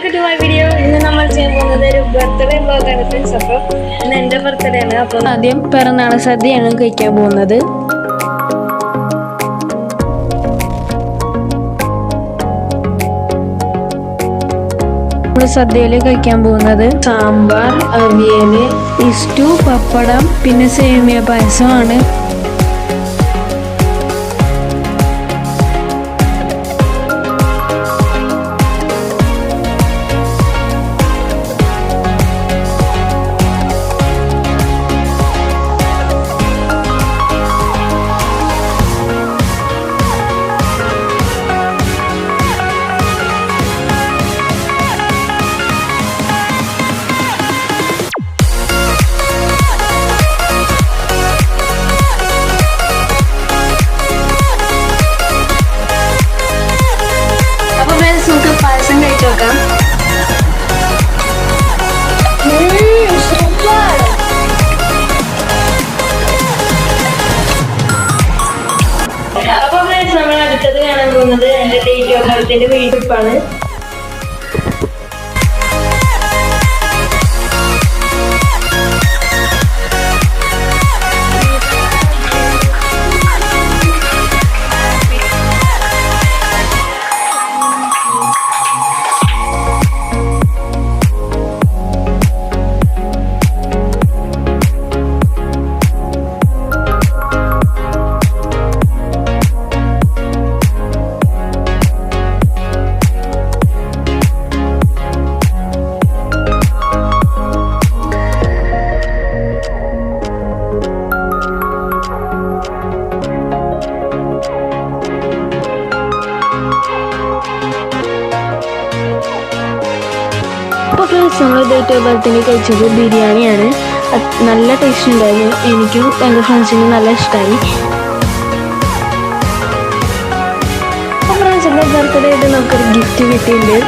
Back to my video. ഇന്ന് നമ്മൾ ചെയ്യാൻ പോകുന്നത് ഒരു ബർത്ത്ഡേ വ്ലോഗാണ് ഫ്രണ്ട്സ്. അപ്പോൾ ഇന്ന് എൻ്റെ ബർത്ത്ഡേ ആണ്. അപ്പോൾ ആദ്യം പിറന്നാൾ സദ്യയാണ് കഴിക്കാൻ പോകുന്നത്. നമ്മൾ സദ്യയിൽ കഴിക്കാൻ പോകുന്നത് സാമ്പാർ, അവിയൽ, ഇസ്റ്റു, പപ്പടം, പിന്നെ സേമിയ പായസമാണ്. പായസം കഴിച്ചു നോക്കാം. അപ്പൊ നമ്മൾ അടുത്തത് കാണാൻ പോകുന്നത് എന്റെ ഡേറ്റ് ഓഫ് ബർത്തിന്റെ വീട്ടിപ്പാണ്. അപ്പോൾ ഫ്രണ്ട്സ് നമ്മൾ ഡേറ്റ് ഓഫ് ബർത്തിന് കഴിച്ചത് ബിരിയാണിയാണ്. നല്ല ടേസ്റ്റ് ഉണ്ടായിരുന്നു. എനിക്കും എൻ്റെ ഫ്രണ്ട്സിനും നല്ല ഇഷ്ടമായി. അപ്പോൾ ഫ്രണ്ട്സ് എൻ്റെ ബർത്ത്ഡേ ആയിട്ട് നമുക്കൊരു ഗിഫ്റ്റ് കിട്ടിയിട്ടുണ്ട്.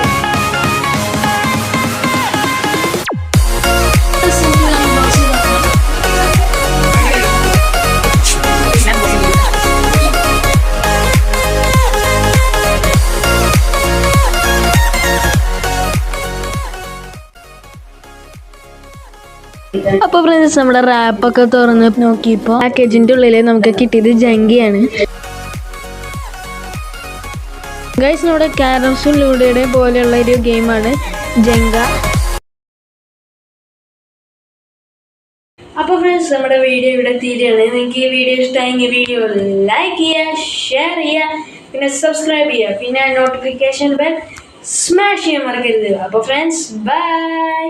അപ്പോൾ ഫ്രണ്ട്സ് നമ്മുടെ റാപ്പൊക്കെ തുറന്ന് നോക്കിയപ്പോൾ പാക്കേജിൻ്റെ ഉള്ളിൽ നമുക്ക് കിട്ടിയത് ജങ്കിയാണ്. ഗൈസ് നമ്മുടെ ക്യാരംസും ലൂഡോയുടെ പോലെയുള്ള ഒരു ഗെയിമാണ് ജങ്ക. അപ്പോൾ ഫ്രണ്ട്സ് നമ്മുടെ വീഡിയോ ഇവിടെ തീരെയാണ്. നിങ്ങൾക്ക് ഈ വീഡിയോ ഇഷ്ടമായെങ്കിൽ വീഡിയോ ലൈക്ക് ചെയ്യുക, ഷെയർ ചെയ്യുക, പിന്നെ സബ്സ്ക്രൈബ് ചെയ്യുക, പിന്നെ നോട്ടിഫിക്കേഷൻ ബെൽ സ്മാഷ് ചെയ്യാൻ മറക്കരുത്. അപ്പോൾ ഫ്രണ്ട്സ് ബൈ.